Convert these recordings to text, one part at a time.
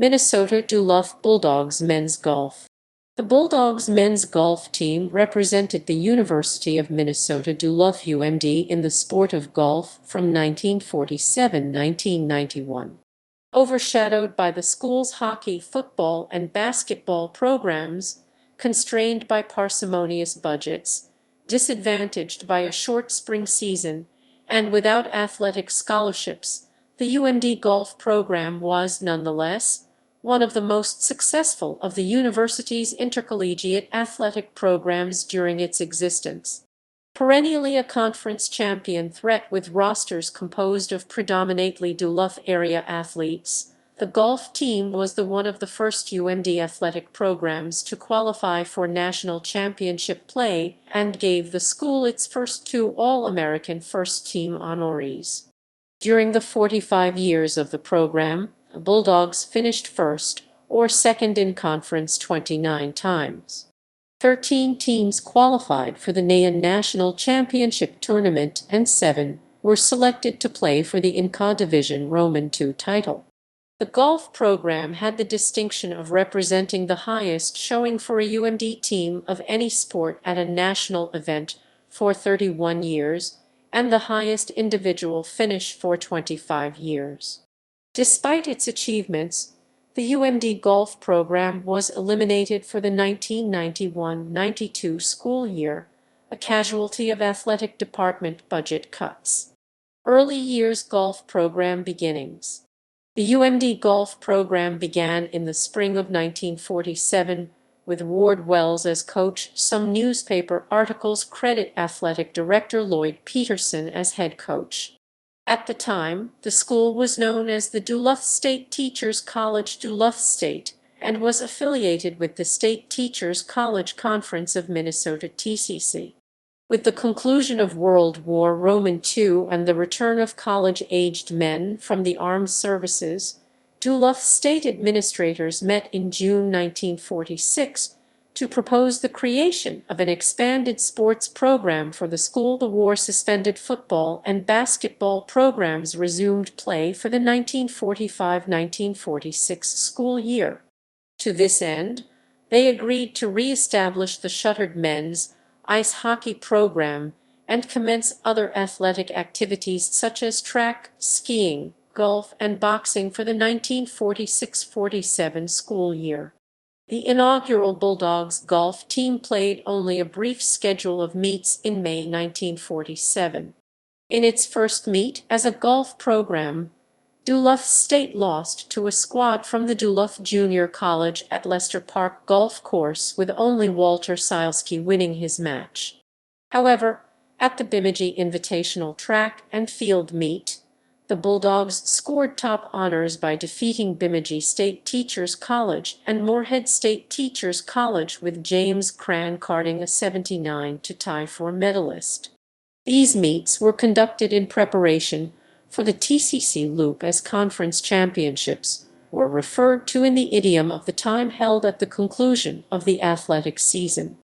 Minnesota Duluth Bulldogs men's golf. The Bulldogs men's golf team represented the University of Minnesota Duluth UMD in the sport of golf from 1947–1991. Overshadowed by the school's hockey, football, and basketball programs, constrained by parsimonious budgets, disadvantaged by a short spring season, and without athletic scholarships, the UMD golf program was, nonetheless, one of the most successful of the university's intercollegiate athletic programs during its existence. Perennially a conference champion threat with rosters composed of predominantly Duluth area athletes, the golf team was one of the first UMD athletic programs to qualify for national championship play and gave the school its first two All-American first-team honorees. During the 45 years of the program, the Bulldogs finished first or second in conference 29 times. 13 teams qualified for the NAIA National Championship Tournament and 7 were selected to play for the NCAA Division II title. The golf program had the distinction of representing the highest showing for a UMD team of any sport at a national event for 31 years and the highest individual finish for 25 years. Despite its achievements, the UMD golf program was eliminated for the 1991–92 school year, a casualty of athletic department budget cuts. Early years golf program beginnings. The UMD golf program began in the spring of 1947 with Ward Wells as coach. Some newspaper articles credit athletic director Lloyd Peterson as head coach. At the time, the school was known as the Duluth State Teachers College Duluth State and was affiliated with the State Teachers College Conference of Minnesota (TCC). With the conclusion of World War II and the return of college-aged men from the armed services, Duluth State administrators met in June 1946 to propose the creation of an expanded sports program for the school. The war-suspended football and basketball programs resumed play for the 1945–1946 school year. To this end, they agreed to re-establish the shuttered men's ice hockey program and commence other athletic activities such as track, skiing, golf, and boxing for the 1946–47 school year. The inaugural Bulldogs golf team played only a brief schedule of meets in May 1947. In its first meet as a golf program, Duluth State lost to a squad from the Duluth Junior College at Lester Park Golf Course, with only Walter Silesky winning his match. However, at the Bemidji Invitational Track and Field meet, the Bulldogs scored top honors by defeating Bemidji State Teachers College and Moorhead State Teachers College, with James Cran carding a 79 to tie for medalist. These meets were conducted in preparation for the TCC Loop, as conference championships were referred to in the idiom of the time, held at the conclusion of the athletic season.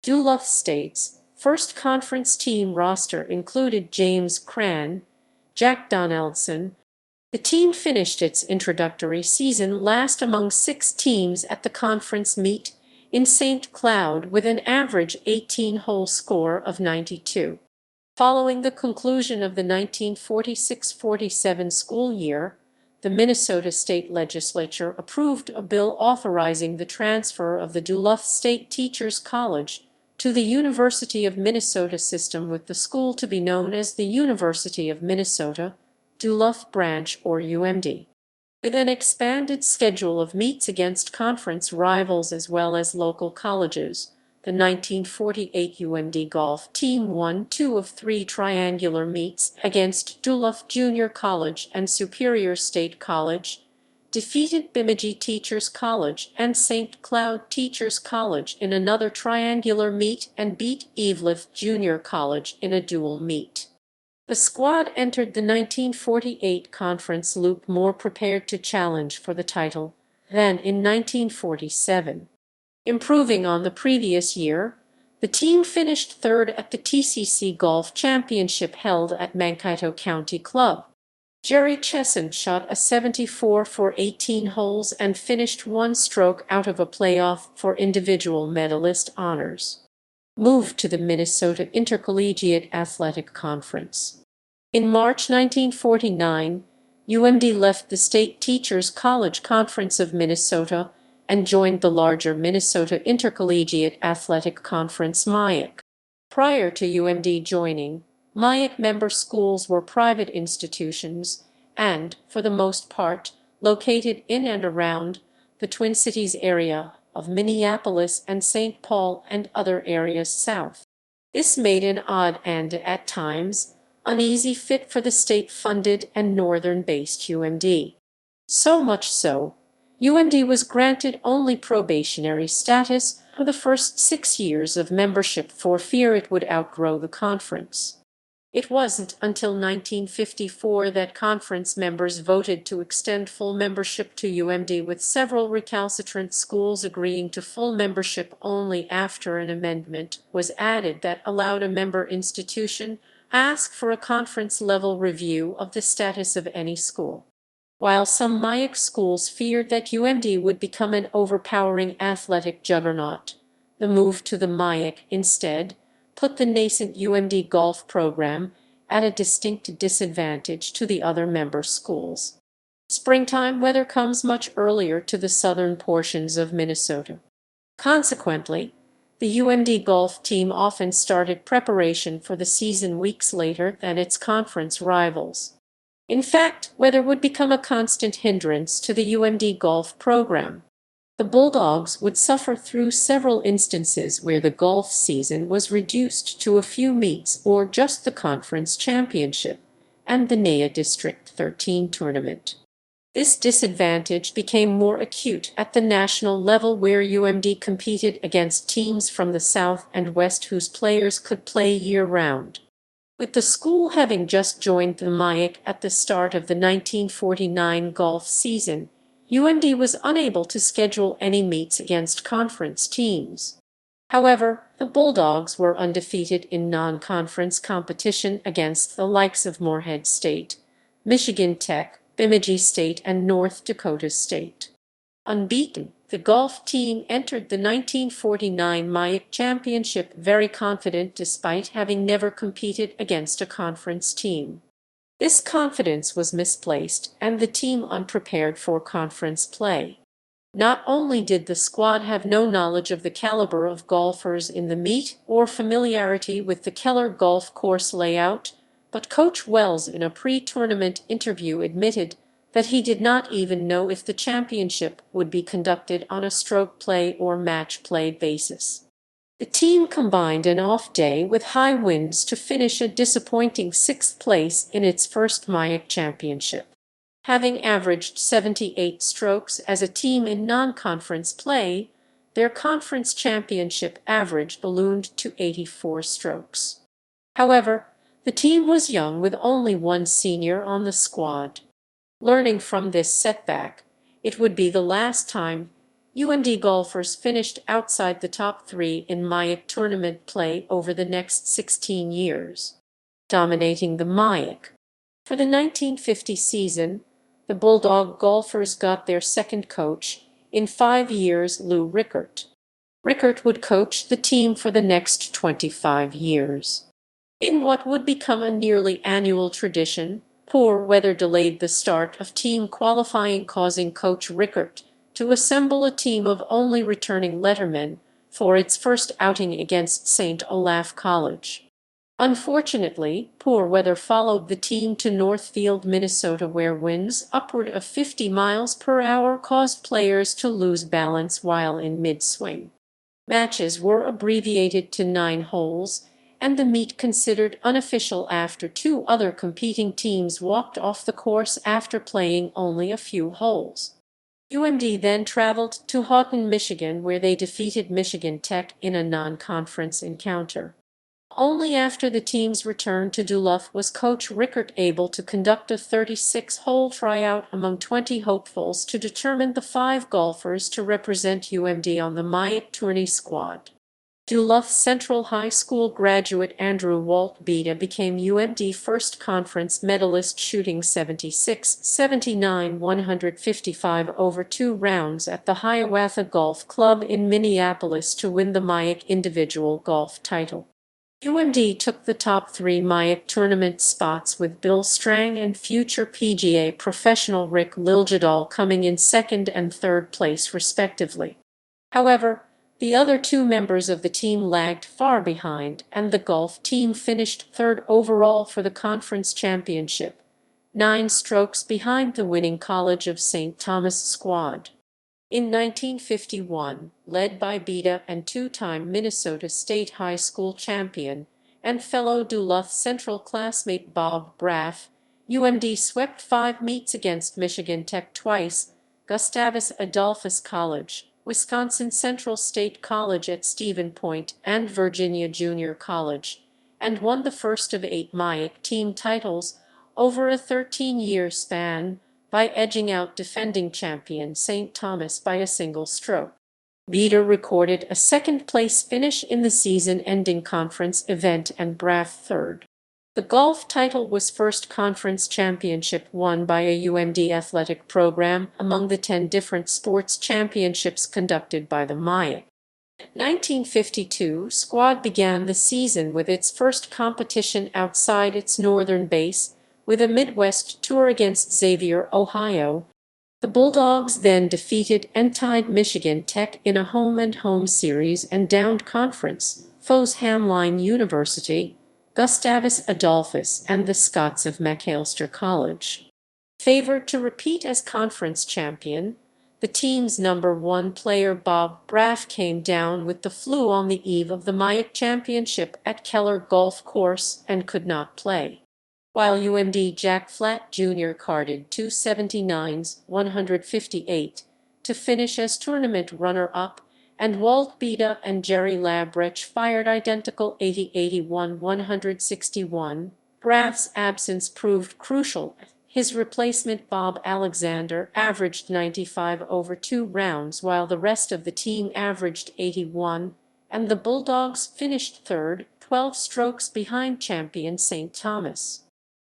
Duluth State's first conference team roster included James Cran, Jack Donaldson. The team finished its introductory season last among 6 teams at the conference meet in St. Cloud with an average 18-hole score of 92. Following the conclusion of the 1946–47 school year, the Minnesota State Legislature approved a bill authorizing the transfer of the Duluth State Teachers College to the University of Minnesota system, with the school to be known as the University of Minnesota Duluth Branch, or UMD. With an expanded schedule of meets against conference rivals as well as local colleges, the 1948 UMD golf team won 2 of 3 triangular meets against Duluth Junior College and Superior State College, defeated Bemidji Teachers College and St. Cloud Teachers College in another triangular meet, and beat Eveleth Junior College in a dual meet. The squad entered the 1948 conference loop more prepared to challenge for the title than in 1947. Improving on the previous year, the team finished third at the TCC Golf Championship held at Mankato County Club. Jerry Chesson shot a 74 for 18 holes and finished one stroke out of a playoff for individual medalist honors. Moved to the Minnesota Intercollegiate Athletic Conference. In March 1949, UMD left the State Teachers College Conference of Minnesota and joined the larger Minnesota Intercollegiate Athletic Conference (MIAC). Prior to UMD joining, MIAC member schools were private institutions and, for the most part, located in and around the Twin Cities area of Minneapolis and St. Paul and other areas south. This made an odd and, at times, uneasy fit for the state-funded and northern-based UMD. So much so, UMD was granted only probationary status for the first 6 years of membership for fear it would outgrow the conference. It wasn't until 1954 that conference members voted to extend full membership to UMD, with several recalcitrant schools agreeing to full membership only after an amendment was added that allowed a member institution ask for a conference-level review of the status of any school. While some MIAC schools feared that UMD would become an overpowering athletic juggernaut, the move to the MIAC instead put the nascent UMD golf program at a distinct disadvantage to the other member schools. Springtime weather comes much earlier to the southern portions of Minnesota. Consequently, the UMD golf team often started preparation for the season weeks later than its conference rivals. In fact, weather would become a constant hindrance to the UMD golf program. The Bulldogs would suffer through several instances where the golf season was reduced to a few meets or just the conference championship and the NAIA District 13 tournament. This disadvantage became more acute at the national level, where UMD competed against teams from the South and West whose players could play year-round. With the school having just joined the MIAC at the start of the 1949 golf season, UMD was unable to schedule any meets against conference teams. However, the Bulldogs were undefeated in non-conference competition against the likes of Morehead State, Michigan Tech, Bemidji State, and North Dakota State. Unbeaten, the golf team entered the 1949 MIAC Championship very confident despite having never competed against a conference team. This confidence was misplaced and the team unprepared for conference play. Not only did the squad have no knowledge of the caliber of golfers in the meet or familiarity with the Keller golf course layout, but Coach Wells in a pre-tournament interview admitted that he did not even know if the championship would be conducted on a stroke play or match play basis. The team combined an off day with high winds to finish a disappointing 6th place in its first MIAC championship. Having averaged 78 strokes as a team in non-conference play, their conference championship average ballooned to 84 strokes. However, the team was young with only one senior on the squad. Learning from this setback, it would be the last time UMD golfers finished outside the top 3 in MIAC tournament play over the next 16 years, dominating the MIAC. For the 1950 season, the Bulldog golfers got their second coach in 5 years, Lou Rickert. Rickert would coach the team for the next 25 years. In what would become a nearly annual tradition, poor weather delayed the start of team qualifying, causing Coach Rickert to assemble a team of only returning lettermen for its first outing against St. Olaf College. Unfortunately, poor weather followed the team to Northfield, Minnesota, where winds upward of 50 miles per hour caused players to lose balance while in mid-swing. Matches were abbreviated to 9 holes, and the meet considered unofficial after 2 other competing teams walked off the course after playing only a few holes. UMD then traveled to Houghton, Michigan, where they defeated Michigan Tech in a non-conference encounter. Only after the team's return to Duluth was Coach Rickert able to conduct a 36-hole tryout among 20 hopefuls to determine the 5 golfers to represent UMD on the MIAC tourney squad. Duluth Central High School graduate Andrew Walt Beta became UMD first conference medalist, shooting 76-79 155 over 2 rounds at the Hiawatha Golf Club in Minneapolis to win the MIAC individual golf title. UMD took the top 3 MIAC tournament spots, with Bill Strang and future PGA professional Rick Liljegdal coming in second and third place respectively. However, the other 2 members of the team lagged far behind, and the golf team finished third overall for the conference championship, 9 strokes behind the winning College of St. Thomas squad. In 1951, led by Beta and 2-time Minnesota State High School champion and fellow Duluth Central classmate Bob Braff, UMD swept 5 meets against Michigan Tech twice, Gustavus Adolphus College, Wisconsin Central State College at Stephen Point, and Virginia Junior College, and won the first of 8 MIAC team titles over a 13-year span, by edging out defending champion St. Thomas by a single stroke. Beta recorded a second-place finish in the season-ending conference event and Braff third. The golf title was first conference championship won by a UMD athletic program among the 10 different sports championships conducted by the MIAC. 1952 squad began the season with its first competition outside its northern base, with a Midwest tour against Xavier, Ohio. The Bulldogs then defeated and tied Michigan Tech in a home-and-home series and downed conference foes Hamline University, Gustavus Adolphus, and the Scots of Macalester College. Favored to repeat as conference champion, the team's number 1 player Bob Braff came down with the flu on the eve of the MIAC championship at Keller Golf Course and could not play, while UMD Jack Flatt Jr. carded 2 79s 158 to finish as tournament runner-up, and Walt Beta and Jerry Labrecht fired identical 80-81 161. Braff's absence proved crucial. His replacement Bob Alexander averaged 95 over 2 rounds, while the rest of the team averaged 81, and the Bulldogs finished third, 12 strokes behind champion St. Thomas.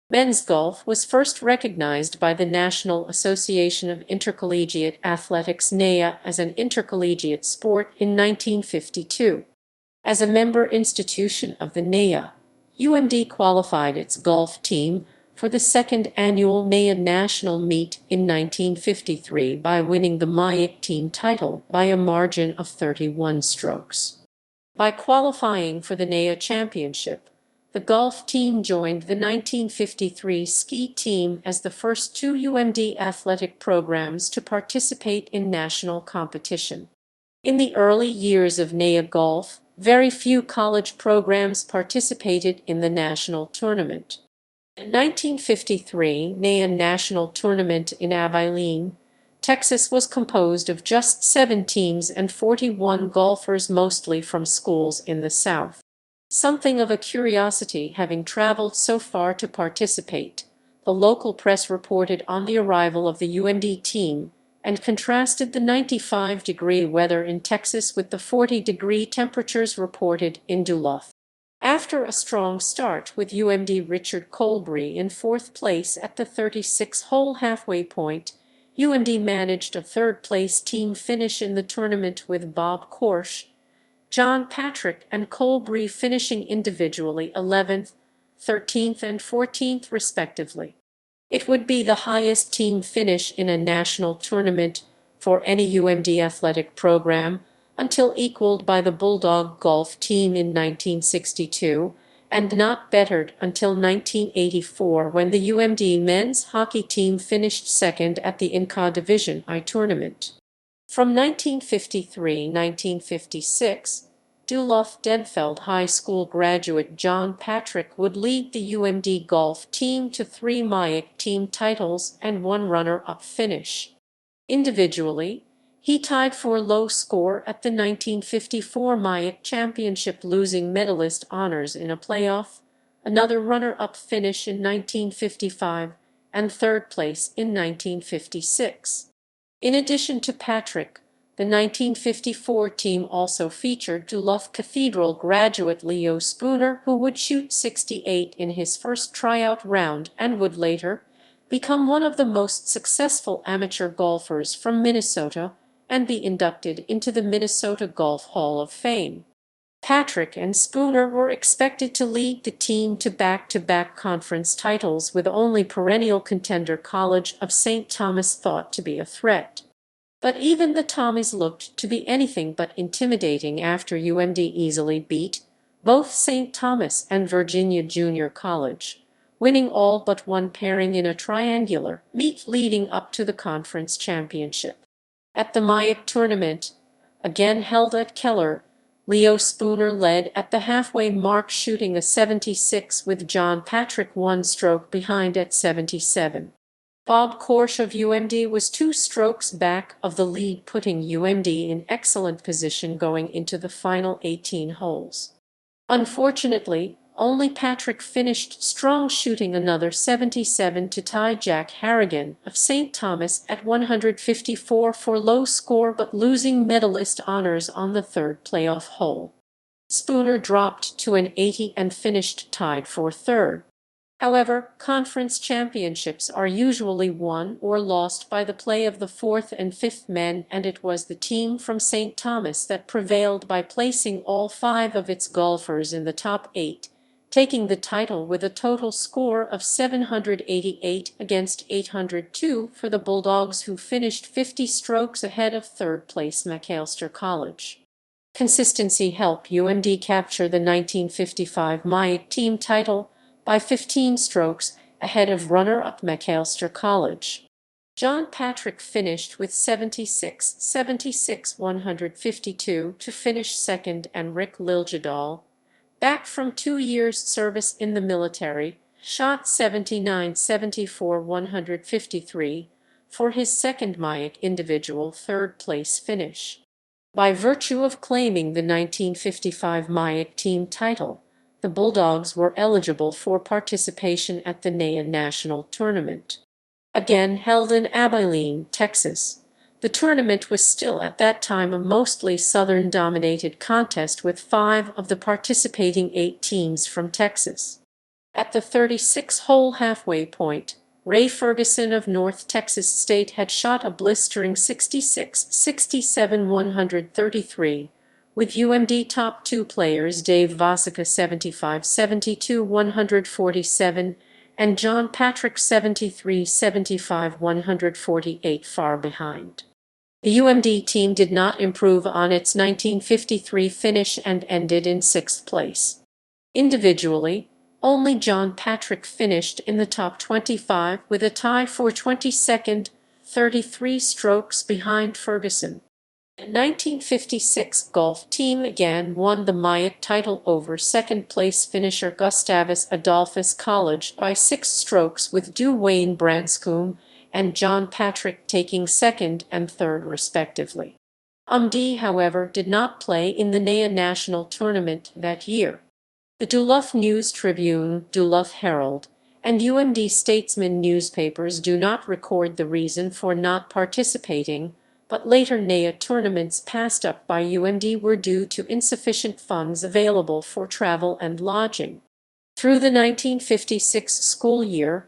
Men's golf was first recognized by the National Association of Intercollegiate Athletics (NAIA) as an intercollegiate sport in 1952. As a member institution of the NAIA, UMD qualified its golf team for the second annual NAIA National Meet in 1953 by winning the MIAC team title by a margin of 31 strokes. By qualifying for the NAIA Championship, the golf team joined the 1953 ski team as the first 2 UMD athletic programs to participate in national competition. In the early years of NAIA golf, very few college programs participated in the national tournament. In 1953 NAIA National Tournament in Abilene, Texas was composed of just 7 teams and 41 golfers, mostly from schools in the South. Something of a curiosity, having traveled so far to participate, the local press reported on the arrival of the UMD team and contrasted the 95-degree weather in Texas with the 40-degree temperatures reported in Duluth. After a strong start, with UMD Richard Colbree in 4th place at the 36-hole halfway point, UMD managed a 3rd-place team finish in the tournament, with Bob Korsch, John Patrick, and Colbree finishing individually 11th, 13th, and 14th respectively. It would be the highest team finish in a national tournament for any UMD athletic program, until equaled by the Bulldog golf team in 1962, and not bettered until 1984, when the UMD men's hockey team finished second at the NCAA Division I tournament. From 1953-1956, Duluth-Denfeld High School graduate John Patrick would lead the UMD golf team to 3 MIAC team titles and 1 runner-up finish. Individually, he tied for low score at the 1954 MIAC Championship, losing medalist honors in a playoff, another runner-up finish in 1955, and 3rd place in 1956. In addition to Patrick, The 1954 team also featured Duluth Cathedral graduate Leo Spooner, who would shoot 68 in his first tryout round and would later become one of the most successful amateur golfers from Minnesota and be inducted into the Minnesota Golf Hall of Fame. Patrick and Spooner were expected to lead the team to back-to-back conference titles, with only perennial contender College of St. Thomas thought to be a threat. But even the Tommies looked to be anything but intimidating after UMD easily beat both St. Thomas and Virginia Junior College, winning all but one pairing in a triangular meet leading up to the conference championship. At the MAIA tournament, again held at Keller, Leo Spooner led at the halfway mark, shooting a 76 with John Patrick one stroke behind at 77. Bob Korsch of UMD was 2 strokes back of the lead, putting UMD in excellent position going into the final 18 holes. Unfortunately, only Patrick finished strong, shooting another 77 to tie Jack Harrigan of St. Thomas at 154 for low score, but losing medalist honors on the third playoff hole. Spooner dropped to an 80 and finished tied for third. However, conference championships are usually won or lost by the play of the fourth and fifth men, and it was the team from St. Thomas that prevailed by placing all 5 of its golfers in the top 8, taking the title with a total score of 788 against 802 for the Bulldogs, who finished 50 strokes ahead of third-place Macalester College. Consistency helped UMD capture the 1955 MAIA team title by 15 strokes ahead of runner-up Macalester College. John Patrick finished with 76, 152 to finish second, and Rick Liljegdal, back from 2 years' service in the military, shot 79, 153 for his second MAIA individual third-place finish. By virtue of claiming the 1955 MAIA team title, the Bulldogs were eligible for participation at the NAIA National Tournament. Again held in Abilene, Texas, the tournament was still at that time a mostly Southern-dominated contest, with 5 of the participating 8 teams from Texas. At the 36-hole halfway point, Ray Ferguson of North Texas State had shot a blistering 66, 133, with UMD top 2 players Dave Vasica 75, 147, and John Patrick 73, 148 far behind. The UMD team did not improve on its 1953 finish and ended in 6th place. Individually, only John Patrick finished in the top 25 with a tie for 22nd, 33 strokes behind Ferguson. The 1956 golf team again won the MAIA title over second-place finisher Gustavus Adolphus College by 6 strokes, with Duane Branscombe and John Patrick taking second and third respectively. UMD, however, did not play in the NAIA National Tournament that year. The Duluth News-Tribune, Duluth Herald, and UMD Statesman newspapers do not record the reason for not participating, but later NAIA tournaments passed up by UMD were due to insufficient funds available for travel and lodging. Through the 1956 school year,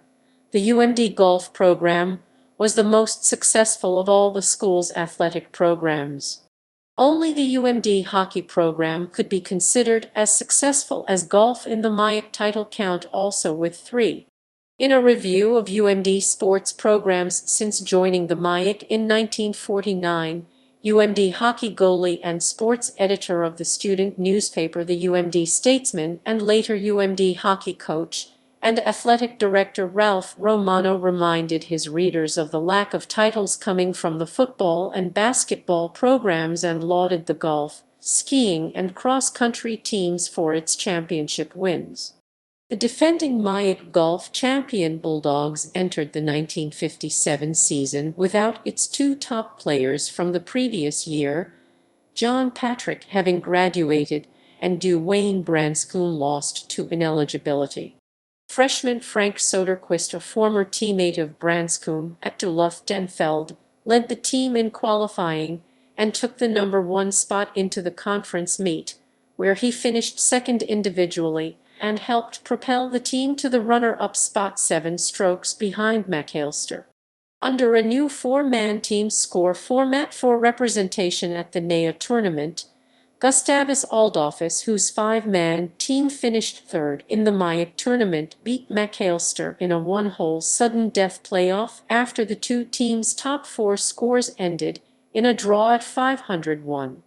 the UMD golf program was the most successful of all the school's athletic programs. Only the UMD hockey program could be considered as successful as golf in the MAIA title count, also with 3. In a review of UMD sports programs since joining the MAIA in 1949, UMD hockey goalie and sports editor of the student newspaper The UMD Statesman, and later UMD hockey coach and athletic director Ralph Romano reminded his readers of the lack of titles coming from the football and basketball programs, and lauded the golf, skiing, and cross-country teams for its championship wins. The defending MAIA golf champion Bulldogs entered the 1957 season without its 2 top players from the previous year, John Patrick having graduated and Duane Branscombe lost to ineligibility. Freshman Frank Soderquist, a former teammate of Branscombe at Duluth Denfeld, led the team in qualifying and took the #1 spot into the conference meet, where he finished second individually and helped propel the team to the runner-up spot 7 strokes behind McAllister. Under a new 4-man team score format for representation at the NAIA tournament, Gustavus Adolphus, whose 5-man team finished third in the MAIA tournament, beat McAllister in a one-hole sudden death playoff after the two teams' top 4 scores ended in a draw at 501.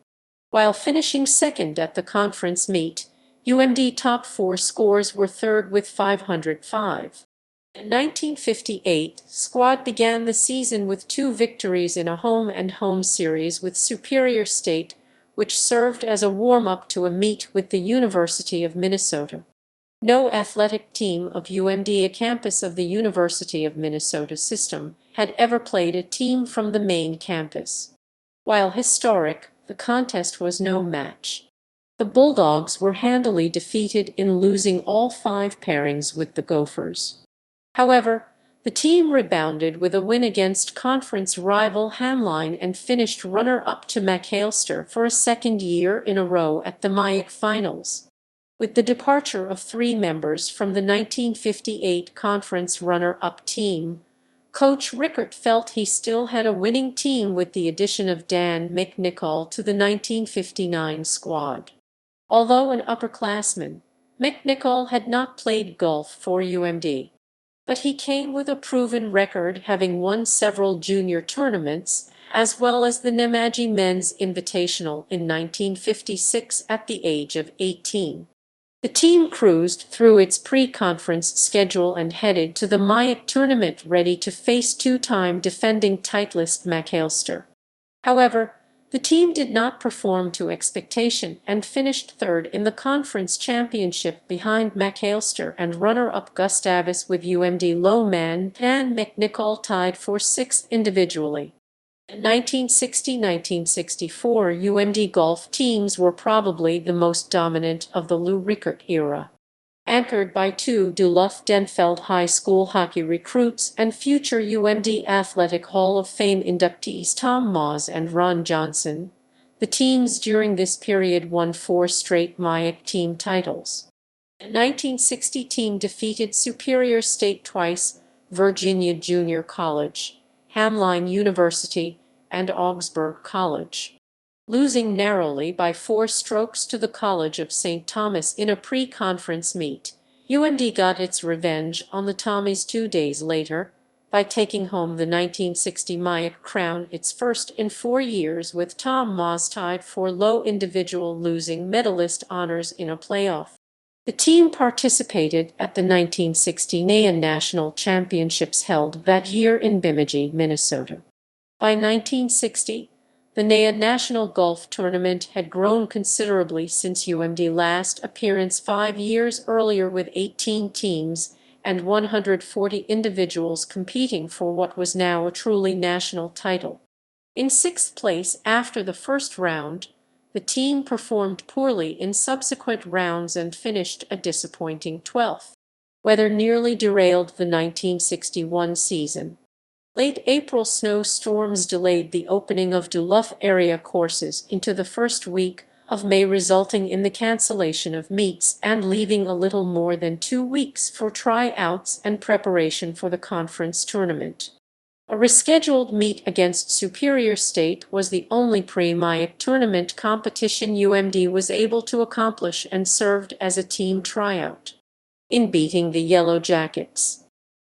While finishing second at the conference meet, UMD top 4 scores were third with 505. In 1958, squad began the season with 2 victories in a home-and-home series with Superior State, which served as a warm-up to a meet with the University of Minnesota. No athletic team of UMD, a campus of the University of Minnesota system, had ever played a team from the main campus. While historic, the contest was no match. The Bulldogs were handily defeated in losing all 5 pairings with the Gophers. However, the team rebounded with a win against conference rival Hamline and finished runner-up to McAllister for a second year in a row at the MAIA finals. With the departure of 3 members from the 1958 conference runner-up team, Coach Rickert felt he still had a winning team with the addition of Dan McNichol to the 1959 squad. Although an upperclassman, McNichol had not played golf for UMD. But he came with a proven record, having won several junior tournaments, as well as the Nemaji Men's Invitational in 1956 at the age of 18. The team cruised through its pre-conference schedule and headed to the MAIA tournament ready to face 2-time defending titleist McAllister. However, the team did not perform to expectation and finished third in the conference championship behind McAllister and runner-up Gustavus, with UMD low-man Dan McNichol tied for 6th individually. In 1960–1964, UMD golf teams were probably the most dominant of the Lou Rickert era. Anchored by 2 Duluth Denfeld High School hockey recruits and future UMD Athletic Hall of Fame inductees Tom Moss and Ron Johnson, the teams during this period won 4 straight MAIA team titles. The 1960 team defeated Superior State twice, Virginia Junior College, Hamline University, and Augsburg College, losing narrowly by 4 strokes to the College of St. Thomas in a pre-conference meet. UMD got its revenge on the Tommies 2 days later by taking home the 1960 MAIA crown, its first in 4 years, with Tom Moss tied for low individual losing medalist honors in a playoff. The team participated at the 1960 NAIA National Championships held that year in Bemidji, Minnesota. By 1960, the NAIA National Golf Tournament had grown considerably since UMD's last appearance 5 years earlier, with 18 teams and 140 individuals competing for what was now a truly national title. In 6th place after the first round, the team performed poorly in subsequent rounds and finished a disappointing 12th. Weather nearly derailed the 1961 season. Late April snowstorms delayed the opening of Duluth area courses into the first week of May, resulting in the cancellation of meets and leaving a little more than 2 weeks for tryouts and preparation for the conference tournament. A rescheduled meet against Superior State was the only pre-MAIA tournament competition UMD was able to accomplish and served as a team tryout. In beating the Yellow Jackets,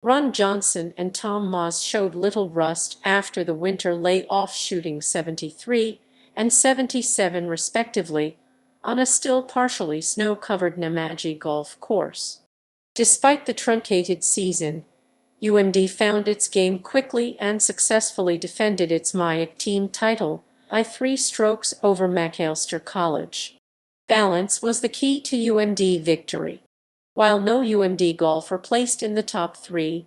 Ron Johnson and Tom Moss showed little rust after the winter lay-off, shooting 73 and 77 respectively on a still partially snow-covered Nemaji golf course. Despite the truncated season, UMD found its game quickly and successfully defended its MAIA team title by 3 strokes over McAllister College. Balance was the key to UMD victory. While no UMD golfer placed in the top 3,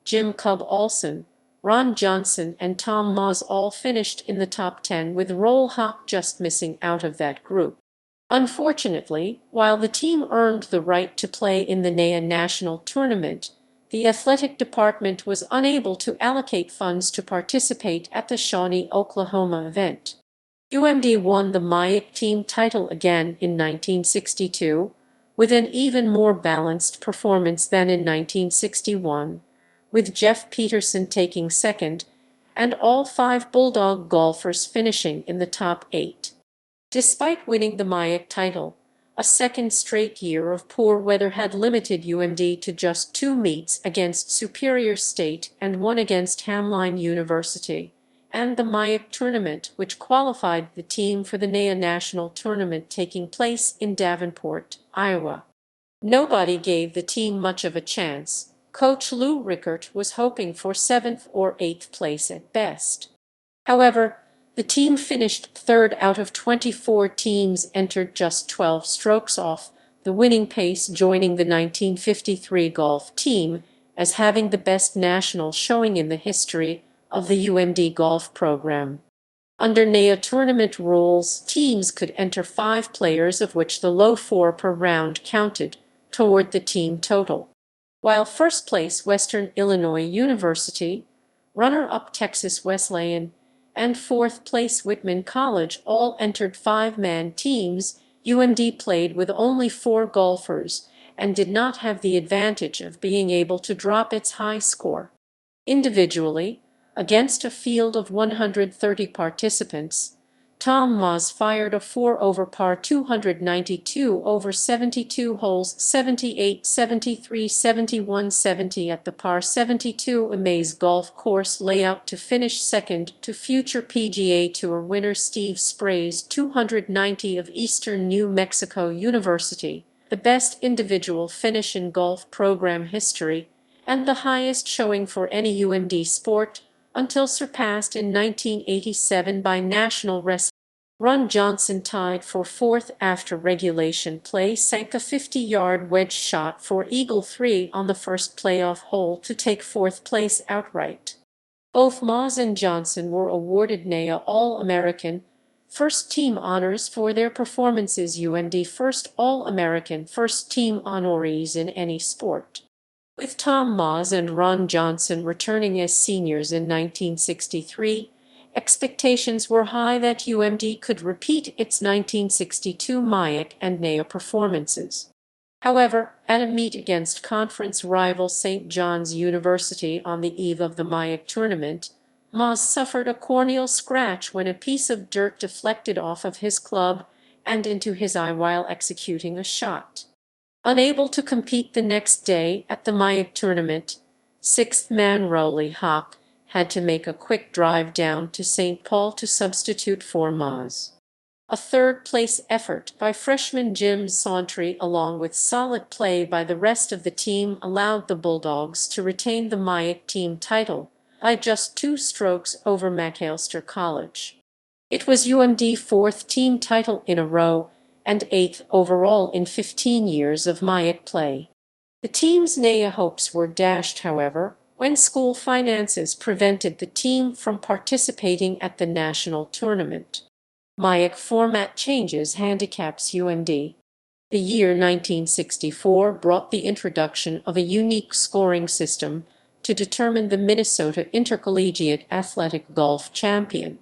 Jim Cub Olson, Ron Johnson, and Tom Moss all finished in the top 10, with Roll Hawk just missing out of that group. Unfortunately, while the team earned the right to play in the NAIA National Tournament, the athletic department was unable to allocate funds to participate at the Shawnee, Oklahoma event. UMD won the MAIAC team title again in 1962, with an even more balanced performance than in 1961, with Jeff Peterson taking second and all 5 Bulldog golfers finishing in the top 8. Despite winning the MAIAC title, a second straight year of poor weather had limited UMD to just 2 meets against Superior State and 1 against Hamline University, and the MAIAC tournament, which qualified the team for the NAIA National Tournament taking place in Davenport, Iowa. Nobody gave the team much of a chance. Coach Lou Rickert was hoping for 7th or 8th place at best. However, the team finished 3rd out of 24 teams entered, just 12 strokes off the winning pace, joining the 1953 golf team as having the best national showing in the history of the UMD golf program. Under NAIA tournament rules, teams could enter 5 players, of which the low 4 per round counted toward the team total. While first place Western Illinois University, runner-up Texas Wesleyan, and 4th place Whitman College all entered 5-man teams, UMD played with only 4 golfers and did not have the advantage of being able to drop its high score. Individually, against a field of 130 participants, Tom Moss fired a 4 over par 292 over 72 holes, 78, 73, 71, 70 at the par 72 Amaze golf course layout to finish second to future PGA Tour winner Steve Spray's 290 of Eastern New Mexico University, the best individual finish in golf program history, and the highest showing for any UMD sport, until surpassed in 1987 by national wrestling. Ron Johnson tied for 4th after regulation play sank a 50-yard wedge shot for Eagle 3 on the first playoff hole to take 4th place outright. Both Moss and Johnson were awarded NAIA All-American First Team honors for their performances, UMD First All-American First Team honorees in any sport. With Tom Moss and Ron Johnson returning as seniors in 1963, expectations were high that UMD could repeat its 1962 MAIAC and NAIA performances. However, at a meet against conference rival St. John's University on the eve of the MAIAC tournament, Moss suffered a corneal scratch when a piece of dirt deflected off of his club and into his eye while executing a shot. Unable to compete the next day at the MAIAC tournament, 6th man Rowley Hawk had to make a quick drive down to St. Paul to substitute for Moss. A 3rd-place effort by freshman Jim Sauntry, along with solid play by the rest of the team, allowed the Bulldogs to retain the MAIAC team title by just 2 strokes over Macalester College. It was UMD's 4th team title in a row and 8th overall in 15 years of MAIAC play. The team's NAIA hopes were dashed, however, when school finances prevented the team from participating at the national tournament. MAIAC format changes handicaps UMD. The year 1964 brought the introduction of a unique scoring system to determine the Minnesota Intercollegiate Athletic Golf Champion.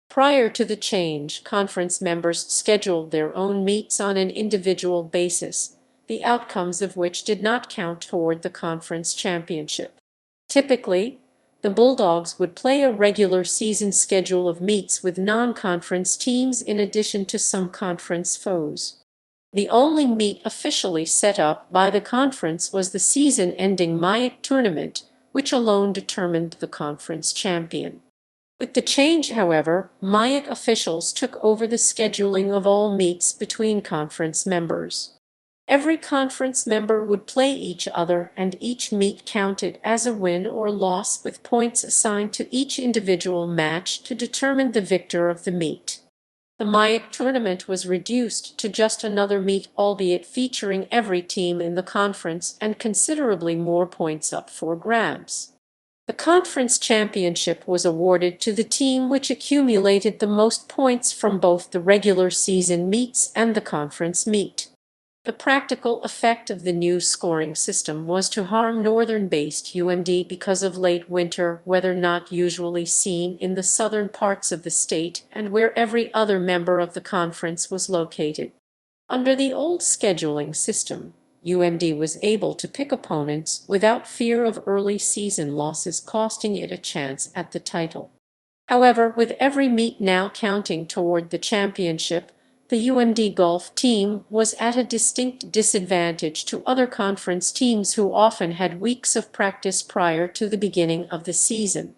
Prior to the change, conference members scheduled their own meets on an individual basis, the outcomes of which did not count toward the conference championship. Typically, the Bulldogs would play a regular season schedule of meets with non-conference teams in addition to some conference foes. The only meet officially set up by the conference was the season-ending MAIAC tournament, which alone determined the conference champion. With the change, however, MAIAC officials took over the scheduling of all meets between conference members. Every conference member would play each other, and each meet counted as a win or loss, with points assigned to each individual match to determine the victor of the meet. The MAIAC tournament was reduced to just another meet, albeit featuring every team in the conference and considerably more points up for grabs. The conference championship was awarded to the team which accumulated the most points from both the regular season meets and the conference meet. The practical effect of the new scoring system was to harm northern-based UMD because of late winter weather not usually seen in the southern parts of the state and where every other member of the conference was located. Under the old scheduling system, UMD was able to pick opponents without fear of early season losses costing it a chance at the title. However, with every meet now counting toward the championship, the UMD golf team was at a distinct disadvantage to other conference teams who often had weeks of practice prior to the beginning of the season.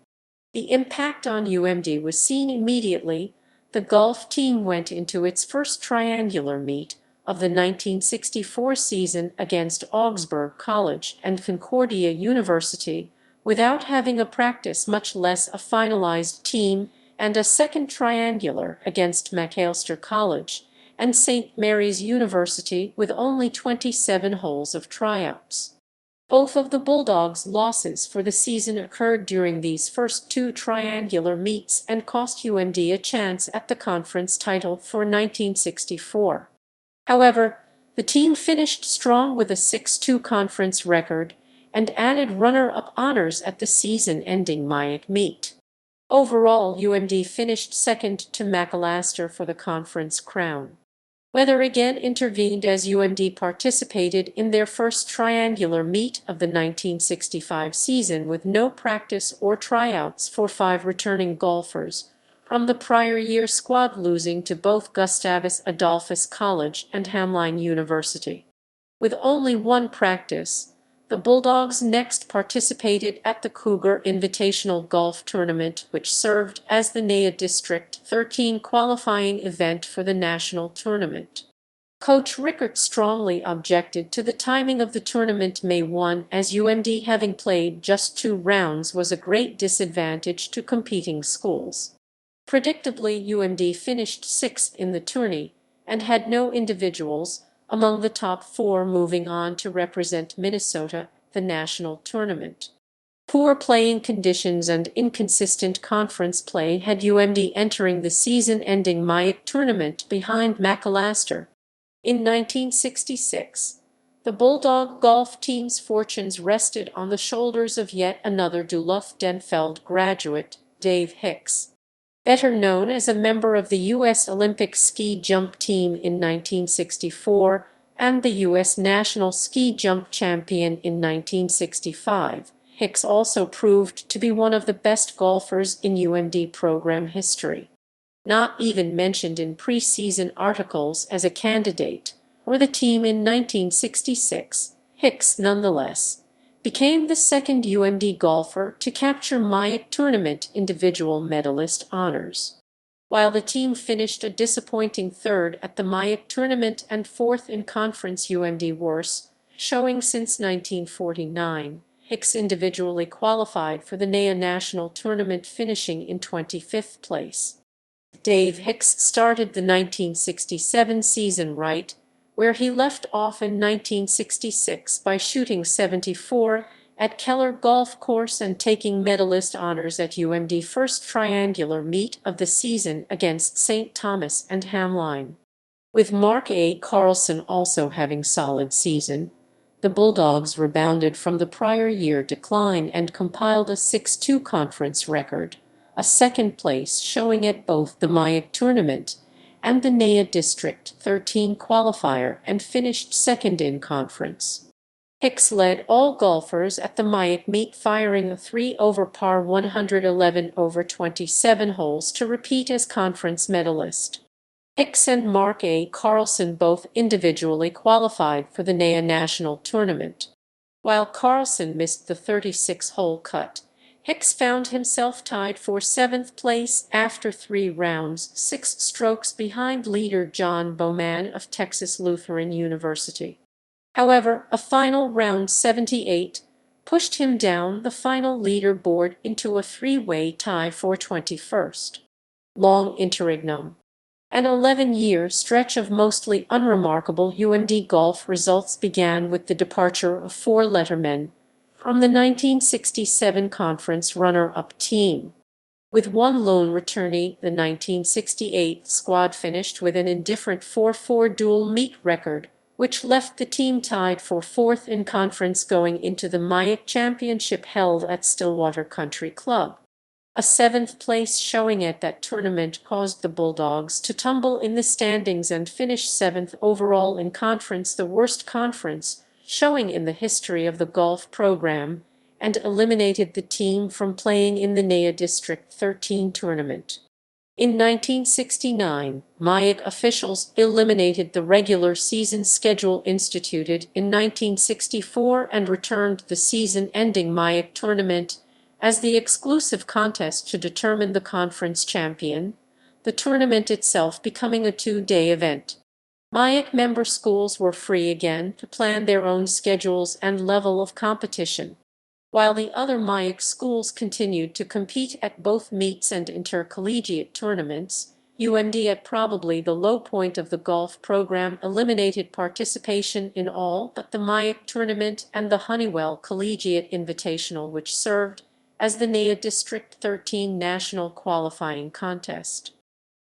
The impact on UMD was seen immediately. The golf team went into its first triangular meet of the 1964 season against Augsburg College and Concordia University without having a practice, much less a finalized team, and a second triangular against Macalester College and St. Mary's University with only 27 holes of tryouts. Both of the Bulldogs' losses for the season occurred during these first two triangular meets and cost UMD a chance at the conference title for 1964. However, the team finished strong with a 6-2 conference record and added runner-up honors at the season-ending MIAC meet. Overall, UMD finished second to Macalester for the conference crown. Weather again intervened as UMD participated in their first triangular meet of the 1965 season with no practice or tryouts for 5 returning golfers from the prior year squad, losing to both Gustavus Adolphus College and Hamline University. With only one practice, the Bulldogs next participated at the Cougar Invitational Golf Tournament, which served as the NAIA District 13 qualifying event for the national tournament. Coach Rickert strongly objected to the timing of the tournament May 1, as UMD having played just 2 rounds was a great disadvantage to competing schools. Predictably, UMD finished 6th in the tourney and had no individuals among the top 4 moving on to represent Minnesota, the national tournament. Poor playing conditions and inconsistent conference play had UMD entering the season-ending MIAC tournament behind Macalester. In 1966, the Bulldog golf team's fortunes rested on the shoulders of yet another Duluth Denfeld graduate, Dave Hicks. Better known as a member of the U.S. Olympic ski jump team in 1964 and the U.S. national ski jump champion in 1965, Hicks also proved to be one of the best golfers in UMD program history. Not even mentioned in preseason articles as a candidate for the team in 1966, Hicks nonetheless became the second UMD golfer to capture MIAC tournament individual medalist honors. While the team finished a disappointing 3rd at the MIAC tournament and 4th in conference UMD worst showing since 1949, Hicks individually qualified for the NAIA National Tournament, finishing in 25th place. Dave Hicks started the 1967 season right where he left off in 1966 by shooting 74 at Keller Golf Course and taking medalist honors at UMD first triangular meet of the season against St. Thomas and Hamline. With Mark A. Carlson also having solid season, the Bulldogs rebounded from the prior year decline and compiled a 6-2 conference record, a second place showing at both the MIAC tournament and the NAIA District 13 qualifier, and finished second in conference. Hicks led all golfers at the MIAC meet, firing a 3 over par 111 over 27 holes to repeat as conference medalist. Hicks and Mark A. Carlson both individually qualified for the NAIA National Tournament. While Carlson missed the 36-hole cut, Hicks found himself tied for 7th place after 3 rounds, 6 strokes behind leader John Bowman of Texas Lutheran University. However, a final round 78 pushed him down the final leaderboard into a 3-way tie for 21st. Long interregnum. An 11-year stretch of mostly unremarkable UMD golf results began with the departure of 4 lettermen from the 1967 conference runner-up team. With one lone returnee, the 1968 squad finished with an indifferent 4-4 dual meet record, which left the team tied for fourth in conference going into the MAIC Championship held at Stillwater Country Club. A seventh-place showing at that tournament caused the Bulldogs to tumble in the standings and finish seventh overall in conference, the worst conference showing in the history of the golf program, and eliminated the team from playing in the NAIA District 13 tournament. In 1969, MAIC officials eliminated the regular season schedule instituted in 1964 and returned the season-ending MAIC tournament as the exclusive contest to determine the conference champion, the tournament itself becoming a two-day event. MAIC member schools were free again to plan their own schedules and level of competition, while the other MAIC schools continued to compete at both meets and intercollegiate tournaments. UMD, at probably the low point of the golf program, eliminated participation in all but the MAIC tournament and the Honeywell Collegiate Invitational, which served as the NAIA District 13 national qualifying contest.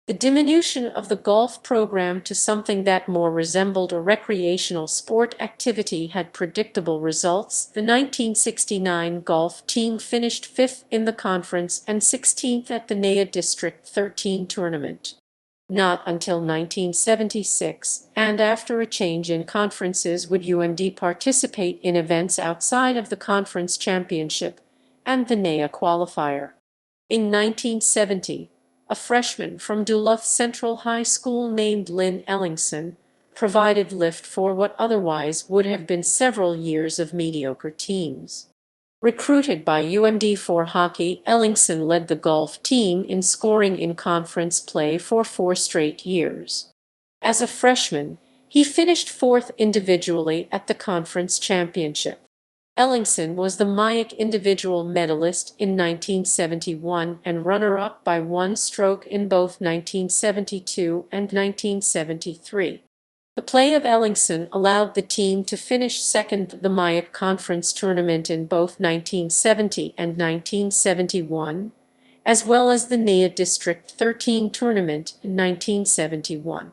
The diminution of the golf program to something that more resembled a recreational sport activity had predictable results. The 1969 golf team finished fifth in the conference and 16th at the NAIA District 13 tournament. Not until 1976, and after a change in conferences, would UMD participate in events outside of the conference championship and the NAIA qualifier. In 1970, a freshman from Duluth Central High School named Lynn Ellingson provided lift for what otherwise would have been several years of mediocre teams. Recruited by UMD for hockey, Ellingson led the golf team in scoring in conference play for 4 straight years. As a freshman, he finished fourth individually at the conference championship. Ellingson was the MAIC individual medalist in 1971 and runner-up by 1 stroke in both 1972 and 1973. The play of Ellingson allowed the team to finish second the MAIC conference tournament in both 1970 and 1971, as well as the NAIA District 13 tournament in 1971.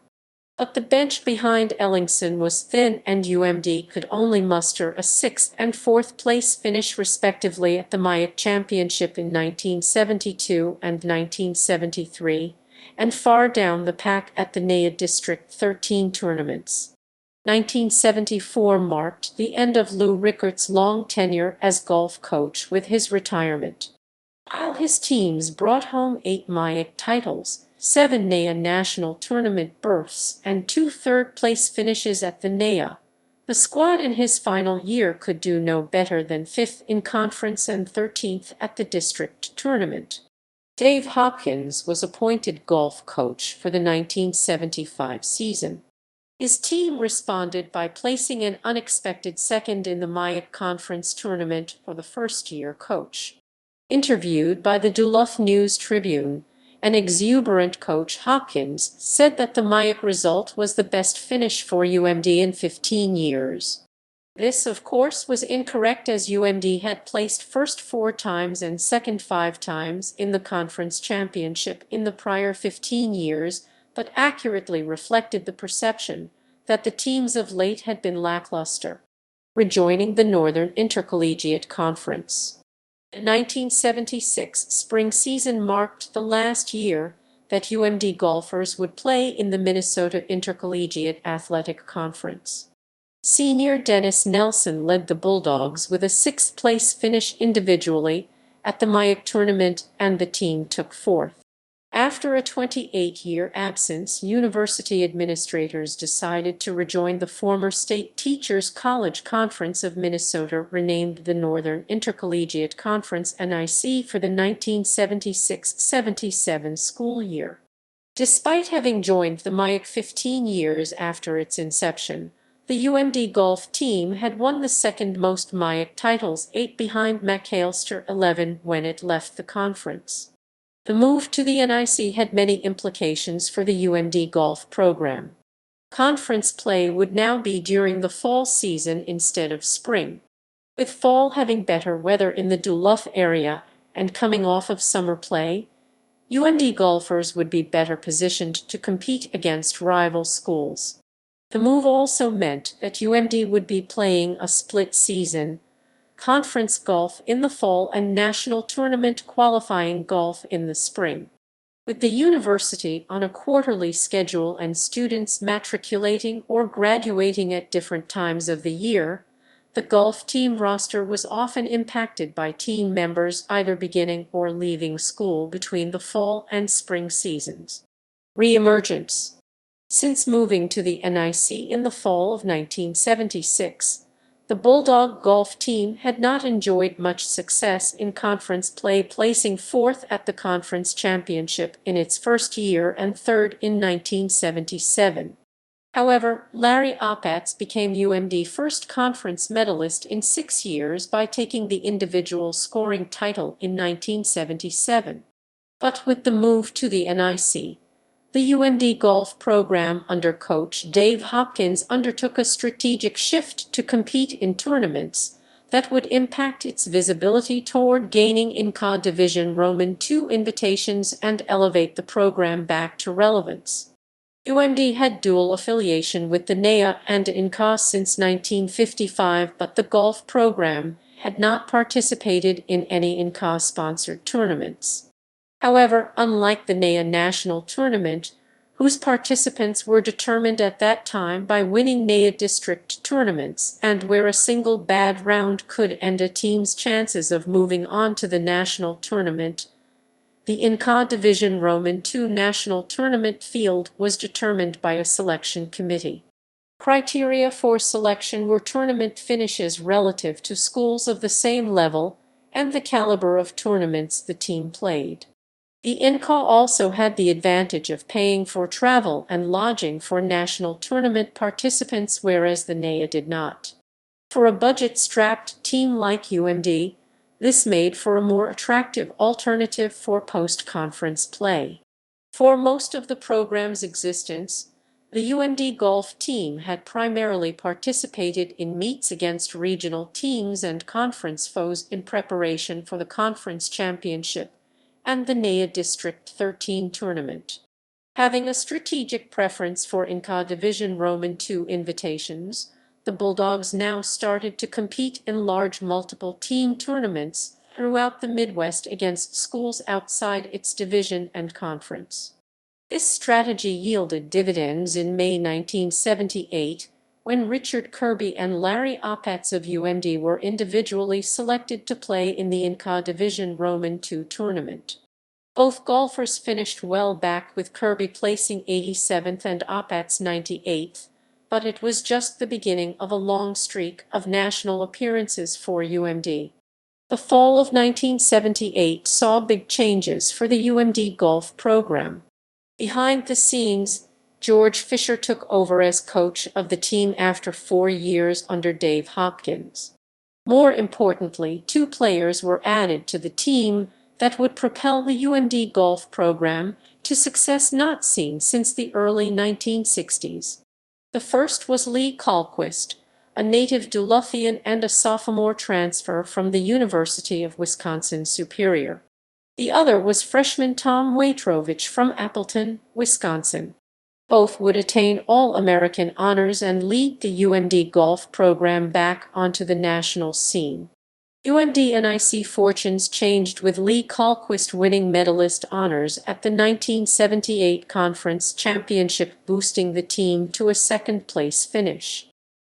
But the bench behind Ellingson was thin, and UMD could only muster a 6th and 4th place finish respectively at the MAIC Championship in 1972 and 1973, and far down the pack at the NAIA District 13 tournaments. 1974 marked the end of Lou Rickart's long tenure as golf coach with his retirement. While his teams brought home 8 MAIC titles, 7 NAIA National Tournament berths, and 2 third-place finishes at the NAIA, the squad in his final year could do no better than 5th in conference and 13th at the district tournament. Dave Hopkins was appointed golf coach for the 1975 season. His team responded by placing an unexpected second in the MAIC Conference tournament for the first-year coach. Interviewed by the Duluth News-Tribune, an exuberant Coach Hopkins said that the MAIC result was the best finish for UMD in 15 years. This, of course, was incorrect, as UMD had placed first 4 times and second 5 times in the conference championship in the prior 15 years, but accurately reflected the perception that the teams of late had been lackluster. Rejoining the Northern Intercollegiate Conference. The 1976 spring season marked the last year that UMD golfers would play in the Minnesota Intercollegiate Athletic Conference. Senior Dennis Nelson led the Bulldogs with a 6th-place finish individually at the MAIC tournament, and the team took 4th. After a 28-year absence, university administrators decided to rejoin the former State Teachers College Conference of Minnesota, renamed the Northern Intercollegiate Conference (NIC) for the 1976-77 school year. Despite having joined the MAIC 15 years after its inception, the UMD golf team had won the second most MAIC titles, 8 behind McAllister, 11 when it left the conference. The move to the NIC had many implications for the UMD golf program. Conference play would now be during the fall season instead of spring. With fall having better weather in the Duluth area and coming off of summer play, UMD golfers would be better positioned to compete against rival schools. The move also meant that UMD would be playing a split season, conference golf in the fall and national tournament qualifying golf in the spring. With the university on a quarterly schedule and students matriculating or graduating at different times of the year, the golf team roster was often impacted by team members either beginning or leaving school between the fall and spring seasons. Reemergence. Since moving to the NIC in the fall of 1976, the Bulldog golf team had not enjoyed much success in conference play, placing fourth at the conference championship in its first year and third in 1977. However, Larry Opatz became UMD first conference medalist in 6 years by taking the individual scoring title in 1977. But with the move to the NIC, the UMD golf program under coach Dave Hopkins undertook a strategic shift to compete in tournaments that would impact its visibility toward gaining NCAA Division II invitations and elevate the program back to relevance. UMD had dual affiliation with the NAIA and NCAA since 1955, but the golf program had not participated in any NCAA-sponsored tournaments. However, unlike the NAIA National Tournament, whose participants were determined at that time by winning NAIA district tournaments and where a single bad round could end a team's chances of moving on to the national tournament, the NCAA Division II national tournament field was determined by a selection committee. Criteria for selection were tournament finishes relative to schools of the same level and the caliber of tournaments the team played. The NCAA also had the advantage of paying for travel and lodging for national tournament participants, whereas the NAIA did not. For a budget-strapped team like UMD, this made for a more attractive alternative for post-conference play. For most of the program's existence, the UMD golf team had primarily participated in meets against regional teams and conference foes in preparation for the conference championship and the NAIA District 13 tournament. Having a strategic preference for NCAA Division II invitations, the Bulldogs now started to compete in large multiple-team tournaments throughout the Midwest against schools outside its division and conference. This strategy yielded dividends in May 1978, when Richard Kirby and Larry Opatz of UMD were individually selected to play in the NCAA Division II tournament. Both golfers finished well back, with Kirby placing 87th and Opatz 98th, but it was just the beginning of a long streak of national appearances for UMD. The fall of 1978 saw big changes for the UMD golf program. Behind the scenes, George Fisher took over as coach of the team after 4 years under Dave Hopkins. More importantly, 2 players were added to the team that would propel the UMD golf program to success not seen since the early 1960s. The first was Lee Colquist, a native Duluthian and a sophomore transfer from the University of Wisconsin-Superior. The other was freshman Tom Waitrovich from Appleton, Wisconsin. Both would attain All-American honors and lead the UMD golf program back onto the national scene. UMD NIC fortunes changed with Lee Colquist winning medalist honors at the 1978 Conference Championship, boosting the team to a second-place finish.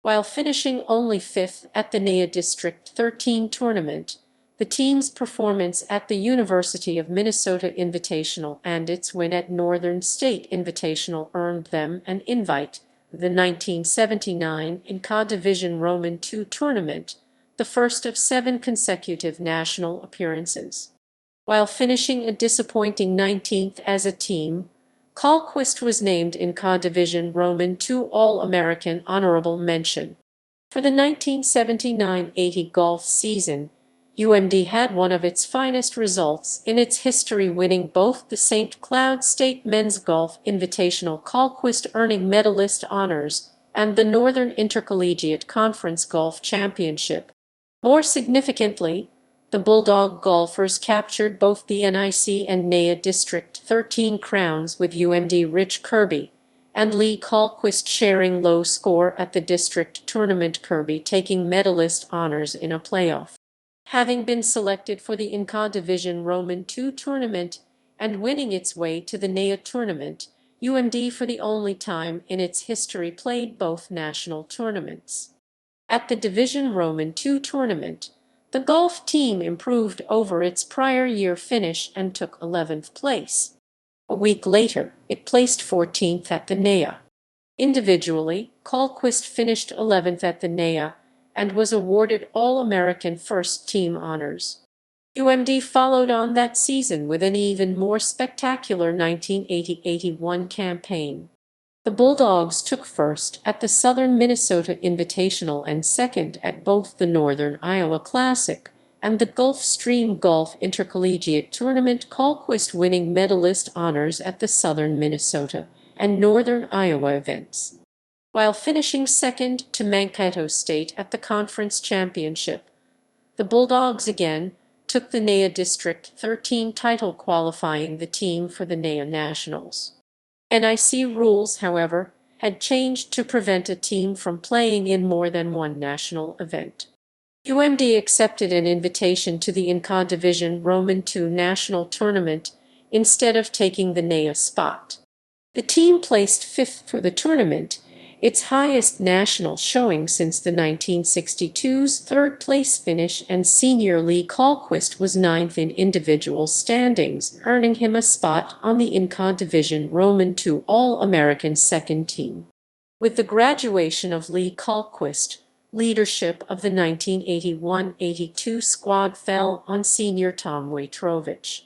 While finishing only 5th at the NAIA District 13 tournament, the team's performance at the University of Minnesota Invitational and its win at Northern State Invitational earned them an invite to the 1979 NCAA Division II tournament, the first of 7 consecutive national appearances. While finishing a disappointing 19th as a team, Colquist was named NCAA Division II All-American Honorable Mention. For the 1979-80 golf season, UMD had one of its finest results in its history, winning both the St. Cloud State Men's Golf Invitational, Colquist earning medalist honors, and the Northern Intercollegiate Conference Golf Championship. More significantly, the Bulldog golfers captured both the NIC and NAIA District 13 crowns, with UMD Rich Kirby, and Lee Colquist sharing low score at the district tournament, Kirby taking medalist honors in a playoff. Having been selected for the NCAA Division II tournament and winning its way to the NAIA tournament, UMD for the only time in its history played both national tournaments. At the Division II tournament, the golf team improved over its prior year finish and took 11th place. A week later, it placed 14th at the NAIA. Individually, Colquist finished 11th at the NAIA and was awarded All-American First Team honors. UMD followed on that season with an even more spectacular 1980-81 campaign. The Bulldogs took first at the Southern Minnesota Invitational and second at both the Northern Iowa Classic and the Gulfstream Golf Intercollegiate Tournament, Colquist winning medalist honors at the Southern Minnesota and Northern Iowa events, while finishing second to Mankato State at the Conference Championship. The Bulldogs again took the NAIA District 13 title, qualifying the team for the NAIA Nationals. NIC rules, however, had changed to prevent a team from playing in more than one national event. UMD accepted an invitation to the NCAA Division II National Tournament instead of taking the NAIA spot. The team placed fifth for the tournament, its highest national showing since the 1962's third-place finish, and senior Lee Colquist was ninth in individual standings, earning him a spot on the NCAA Division II All-American second team. With the graduation of Lee Colquist, leadership of the 1981-82 squad fell on senior Tom Wojtowicz.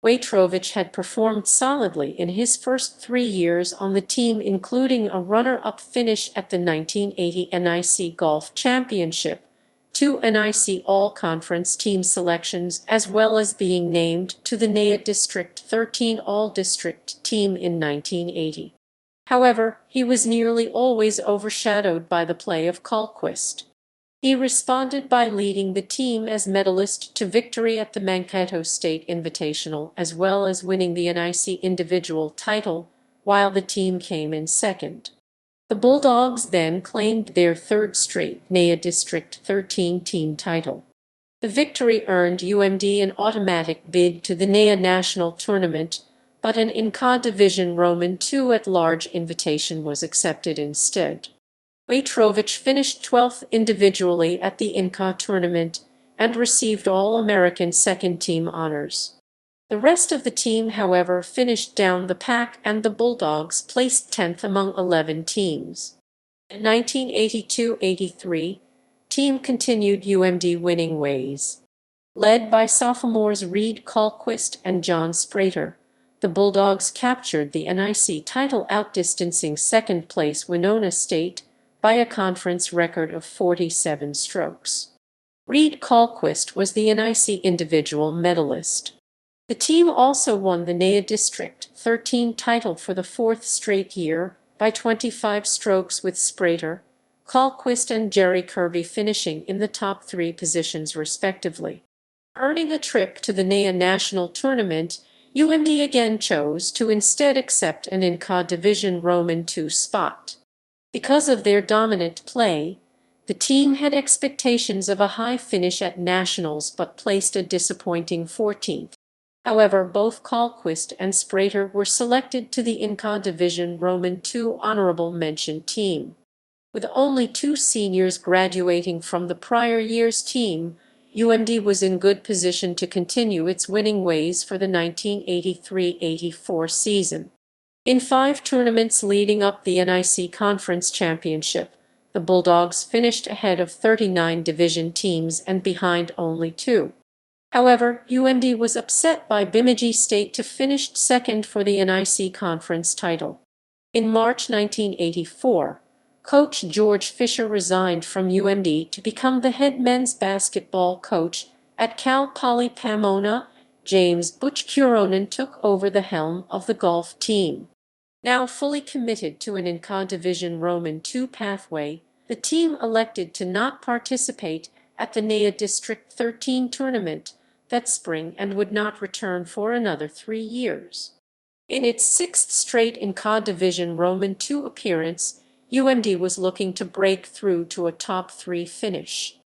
Wojtowicz had performed solidly in his first 3 years on the team, including a runner-up finish at the 1980 NIC Golf Championship, 2 NIC All-Conference team selections, as well as being named to the NAIA District 13 All-District team in 1980. However, he was nearly always overshadowed by the play of Colquist. He responded by leading the team as medalist to victory at the Mankato State Invitational, as well as winning the NIC individual title, while the team came in second. The Bulldogs then claimed their third straight NAIA District 13 team title. The victory earned UMD an automatic bid to the NAIA National Tournament, but an NCAA Division II at-large invitation was accepted instead. Wojtowicz finished 12th individually at the NCAA tournament and received All-American second-team honors. The rest of the team, however, finished down the pack, and the Bulldogs placed 10th among 11 teams. In 1982-83, team continued UMD winning ways. Led by sophomores Reed Colquist and John Sprater, the Bulldogs captured the NIC title, outdistancing second-place Winona State by a conference record of 47 strokes. Reed Colquist was the NIC individual medalist. The team also won the NAIA District 13 title for the fourth straight year by 25 strokes, with Sprater, Colquist, and Jerry Kirby finishing in the top 3 positions respectively. Earning a trip to the NAIA National Tournament, UMD again chose to instead accept an NCAA Division II spot. Because of their dominant play, the team had expectations of a high finish at Nationals but placed a disappointing 14th. However, both Colquist and Sprater were selected to the NCAA Division II honorable mention team. With only 2 seniors graduating from the prior year's team, UMD was in good position to continue its winning ways for the 1983-84 season. In 5 tournaments leading up the NIC Conference Championship, the Bulldogs finished ahead of 39 division teams and behind only 2. However, UMD was upset by Bemidji State to finish second for the NIC Conference title. In March 1984, Coach George Fisher resigned from UMD to become the head men's basketball coach at Cal Poly Pomona. James Butch Curonen took over the helm of the golf team. Now fully committed to an NCAA Division II pathway, the team elected to not participate at the NAIA District 13 tournament that spring and would not return for another 3 years. In its sixth straight NCAA Division II appearance, UMD was looking to break through to a top three finish.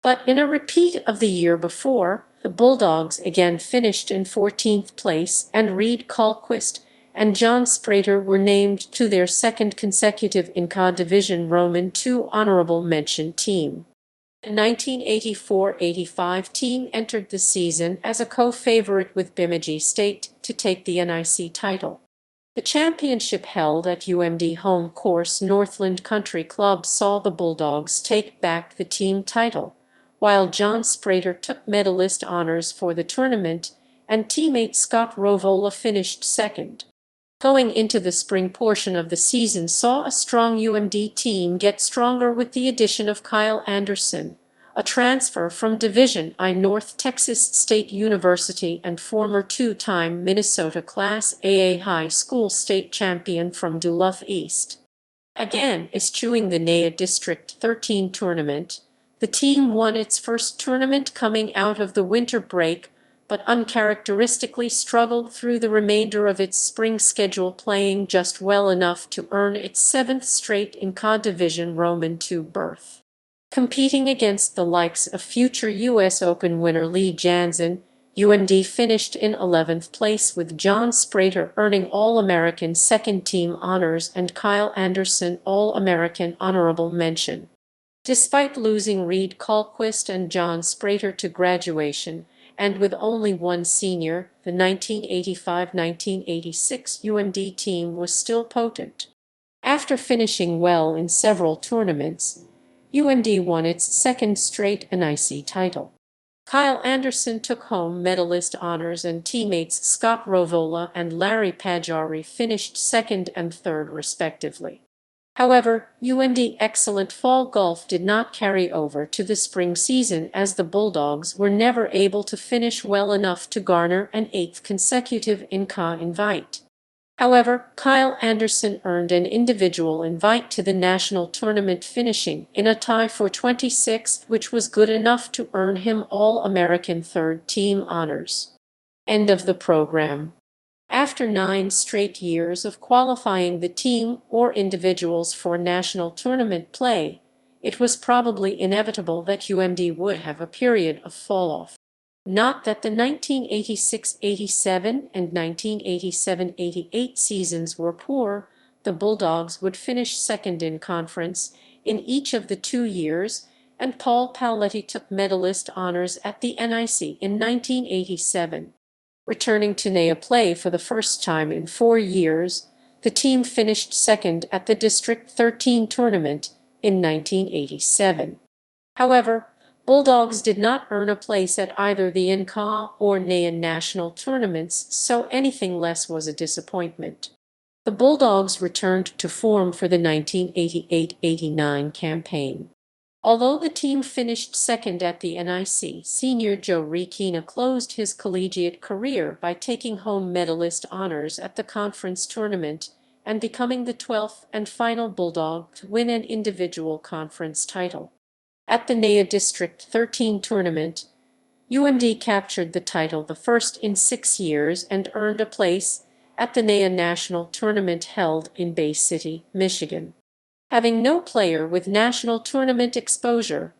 But in a repeat of the year before, the Bulldogs again finished in 14th place, and Reed Colquist and John Sprater were named to their second consecutive NCAA Division II honorable mention team. The 1984-85 team entered the season as a co-favorite with Bemidji State to take the NIC title. The championship held at UMD home course Northland Country Club saw the Bulldogs take back the team title, while John Sprater took medalist honors for the tournament and teammate Scott Rovola finished second. Going into the spring portion of the season saw a strong UMD team get stronger with the addition of Kyle Anderson, a transfer from Division I North Texas State University and former two-time Minnesota Class AA high school state champion from Duluth East. Again, eschewing the NAIA District 13 tournament, the team won its first tournament coming out of the winter break, but uncharacteristically struggled through the remainder of its spring schedule, playing just well enough to earn its seventh straight NCAA Division II berth. Competing against the likes of future U.S. Open winner Lee Janzen, UMD finished in 11th place with John Sprater earning All-American second-team honors and Kyle Anderson All-American honorable mention. Despite losing Reed Colquist and John Sprater to graduation, and with only one senior, the 1985-1986 UMD team was still potent. After finishing well in several tournaments, UMD won its second straight NIC title. Kyle Anderson took home medalist honors and teammates Scott Rovola and Larry Pajari finished second and third respectively. However, UMD excellent fall golf did not carry over to the spring season as the Bulldogs were never able to finish well enough to garner an eighth consecutive NCAA invite. However, Kyle Anderson earned an individual invite to the national tournament, finishing in a tie for 26th, which was good enough to earn him All-American third-team honors. End of the program. After 9 straight years of qualifying the team or individuals for national tournament play, it was probably inevitable that UMD would have a period of fall-off. Not that the 1986-87 and 1987-88 seasons were poor. The Bulldogs would finish second in conference in each of the 2 years, and Paul Pauletti took medalist honors at the NIC in 1987. Returning to NAIA play for the first time in 4 years, the team finished second at the District 13 tournament in 1987. However, Bulldogs did not earn a place at either the NCAA or NAIA national tournaments, so anything less was a disappointment. The Bulldogs returned to form for the 1988-89 campaign. Although the team finished second at the NIC, senior Joe Requena closed his collegiate career by taking home medalist honors at the conference tournament and becoming the 12th and final Bulldog to win an individual conference title. At the NAIA District 13 tournament, UMD captured the title, the first in 6 years, and earned a place at the NAIA National Tournament held in Bay City, Michigan. Having no player with national tournament exposure,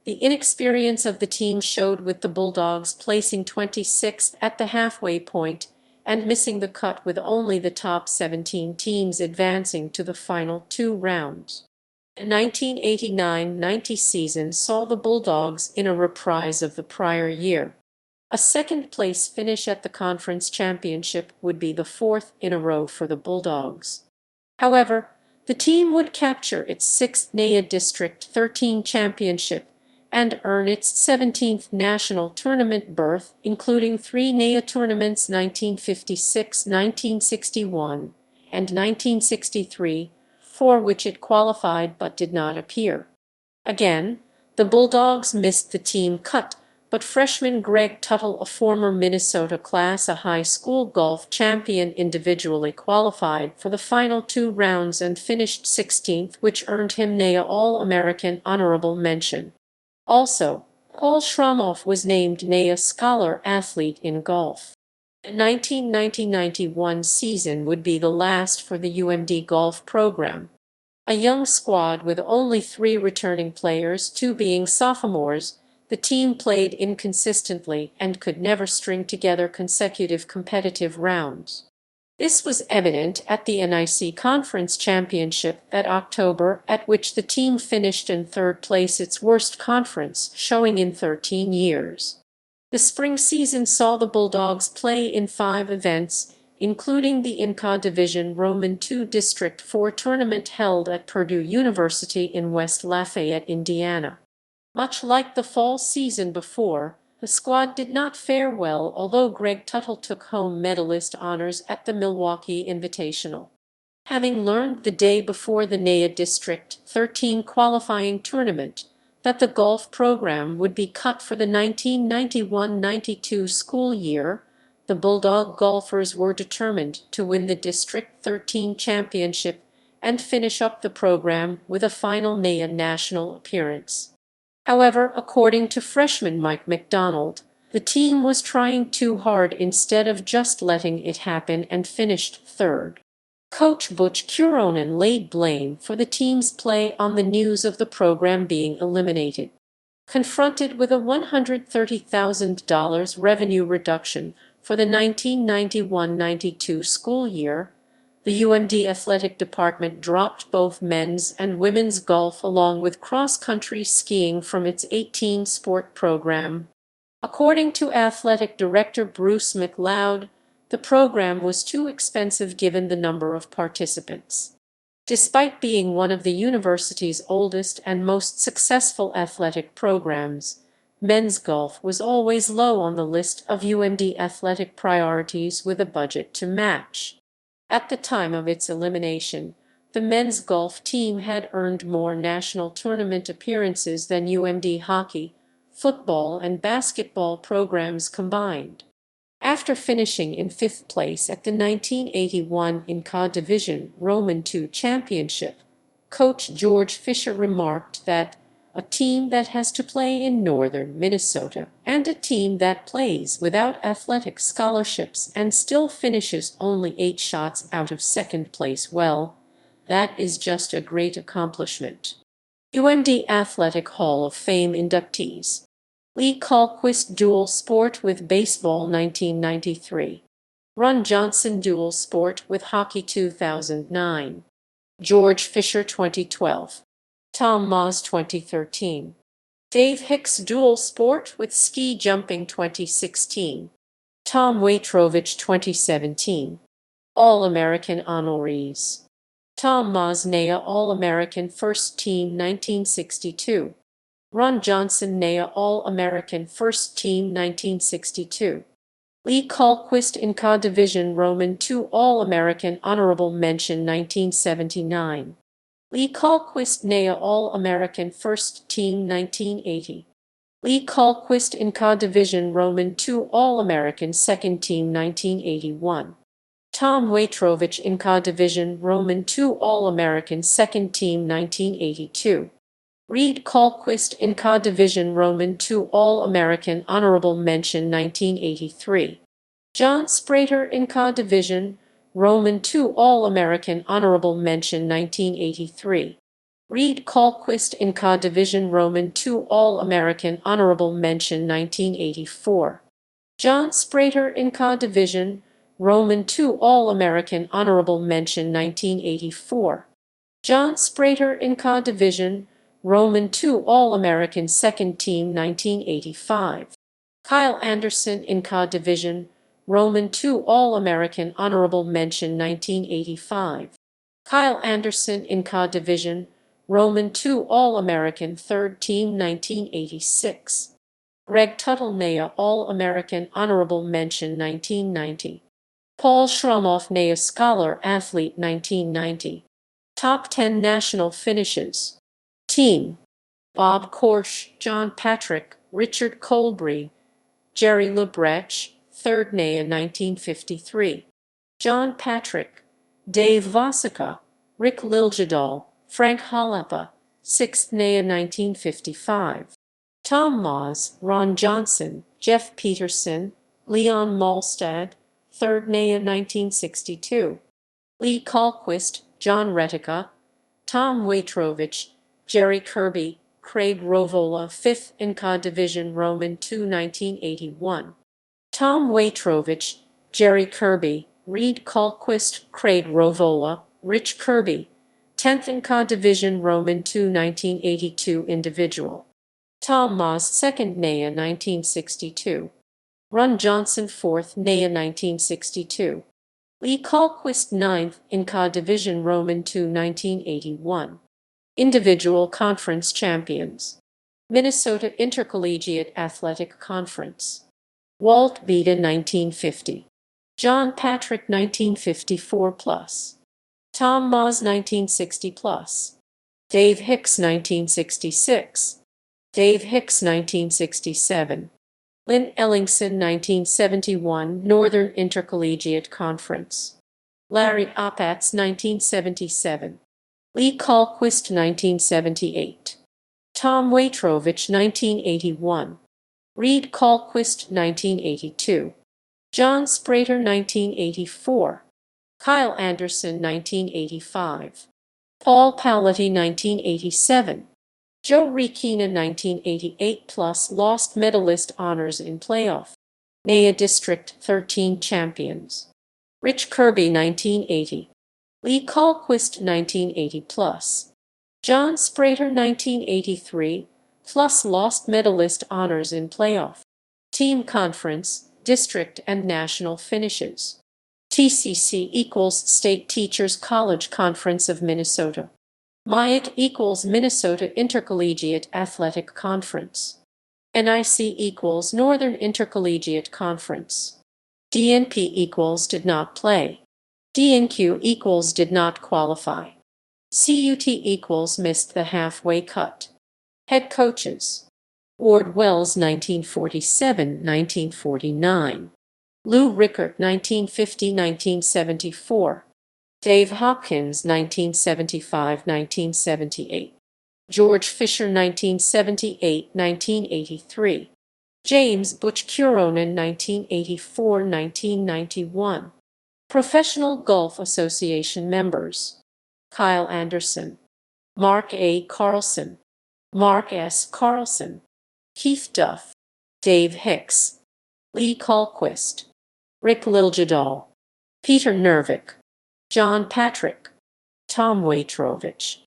the inexperience of the team showed, with the Bulldogs placing 26th at the halfway point and missing the cut, with only the top 17 teams advancing to the final 2 rounds. The 1989-90 season saw the Bulldogs in a reprise of the prior year. A second-place finish at the conference championship would be the 4th in a row for the Bulldogs. However, the team would capture its 6th NAIA District 13 championship and earn its 17th national tournament berth, including 3 NAIA tournaments, 1956, 1961, and 1963, for which it qualified but did not appear. Again, the Bulldogs missed the team cut, but freshman Greg Tuttle, a former Minnesota Class A high school golf champion, individually qualified for the final 2 rounds and finished 16th, which earned him NAIA All-American honorable mention. Also, Paul Schramoff was named NAIA Scholar Athlete in Golf. The 1990-91 season would be the last for the UMD golf program. A young squad with only 3 returning players, 2 being sophomores, the team played inconsistently and could never string together consecutive competitive rounds. This was evident at the NIC Conference Championship that October, at which the team finished in 3rd place, its worst conference showing in 13 years. The spring season saw the Bulldogs play in 5 events, including the INCA Division II District 4 tournament held at Purdue University in West Lafayette, Indiana. Much like the fall season before, the squad did not fare well, although Greg Tuttle took home medalist honors at the Milwaukee Invitational. Having learned the day before the NAIA District 13 qualifying tournament that the golf program would be cut for the 1991-92 school year, the Bulldog golfers were determined to win the District 13 championship and finish up the program with a final NAIA national appearance. However, according to freshman Mike McDonald, the team was trying too hard instead of just letting it happen and finished 3rd. Coach Butch Curonen laid blame for the team's play on the news of the program being eliminated. Confronted with a $130,000 revenue reduction for the 1991-92 school year, the UMD athletic department dropped both men's and women's golf along with cross-country skiing from its 18-sport program. According to athletic director Bruce McLeod, the program was too expensive given the number of participants. Despite being one of the university's oldest and most successful athletic programs, men's golf was always low on the list of UMD athletic priorities with a budget to match. At the time of its elimination, the men's golf team had earned more national tournament appearances than UMD hockey, football, and basketball programs combined. After finishing in 5th place at the 1981 INCA Division II Championship, Coach George Fisher remarked that a team that has to play in northern Minnesota and a team that plays without athletic scholarships and still finishes only 8 shots out of 2nd place, well, that is just a great accomplishment. UMD Athletic Hall of Fame inductees. Lee Colquist dual sport with baseball 1993. Ron Johnson dual sport with hockey 2009. George Fisher 2012. Tom Maas 2013. Dave Hicks dual sport with ski jumping 2016. Tom Waitrovich 2017. All-American honorees. Tom Maas NAIA All-American First Team 1962. Ron Johnson NAIA All-American First Team 1962. Lee Colquist INCA Division II All-American Honorable Mention 1979. Lee Colquist NAIA All-American First Team 1980. Lee Colquist INCA Division II All-American Second Team 1981. Tom Waitrovich INCA Division II All-American Second Team 1982. Reed Colquist INCA Division II All-American Honorable Mention 1983. John Sprater INCA Division II All-American Honorable Mention 1983. Reed Colquist INCA Division II All-American Honorable Mention 1984. John Sprater INCA Division II All-American Honorable Mention 1984. John Sprater INCA Division II All-American Second Team 1985. Kyle Anderson INCA Division II All-American Honorable Mention 1985. Kyle Anderson INCA Division II All-American Third Team 1986. Greg Tuttle NAIA All-American Honorable Mention 1990. Paul Schramoff NAIA Scholar Athlete 1990. Top 10 National Finishes. Team: Bob Korsch, John Patrick, Richard Colbrey, Jerry Lebrecht, 3rd NAIA 1953. John Patrick, Dave Vasica, Rick Liljadal, Frank Halapa, 6th NAIA 1955. Tom Maas, Ron Johnson, Jeff Peterson, Leon Malstad, 3rd NAIA 1962. Lee Colquist, John Retica, Tom Waitrovich, Jerry Kirby, Craig Rovola, 5th NCAA Division Roman II 1981. Tom Waitrovich, Jerry Kirby, Reed Colquist, Craig Rovola, Rich Kirby, 10th NCAA Division Roman II 1982 individual. Tom Maas, 2nd NAIA 1962. Ron Johnson, 4th NAIA 1962. Lee Colquist, 9th NCAA Division Roman II 1981. Individual Conference Champions. Minnesota Intercollegiate Athletic Conference. Walt Beda, 1950. John Patrick, 1954 plus. Tom Maas, 1960 plus. Dave Hicks, 1966. Dave Hicks, 1967. Lynn Ellingson, 1971, Northern Intercollegiate Conference. Larry Opatz, 1977. Lee Colquist, 1978. Tom Waitrovich, 1981. Reed Colquist, 1982. John Sprater, 1984. Kyle Anderson, 1985. Paul Paletti, 1987. Joe Rekina, 1988 plus lost medalist honors in playoff. NAIA District 13 champions. Rich Kirby, 1980. Lee Colquist, 1980 plus. John Sprater, 1983 plus lost medalist honors in playoff. Team conference, district and national finishes. TCC equals State Teachers College Conference of Minnesota. MIAC equals Minnesota Intercollegiate Athletic Conference. NIC equals Northern Intercollegiate Conference. DNP equals did not play. DNQ equals did not qualify. CUT equals missed the halfway cut. Head coaches. Ward Wells, 1947-1949. Lou Rickert, 1950-1974. Dave Hopkins, 1975-1978. George Fisher, 1978-1983. James Butch Curonen, 1984-1991. Professional Golf Association members. Kyle Anderson. Mark A. Carlson. Mark S. Carlson. Keith Duff. Dave Hicks. Lee Colquist. Rick Liljadal. Peter Nervik. John Patrick. Tom Waitrovich.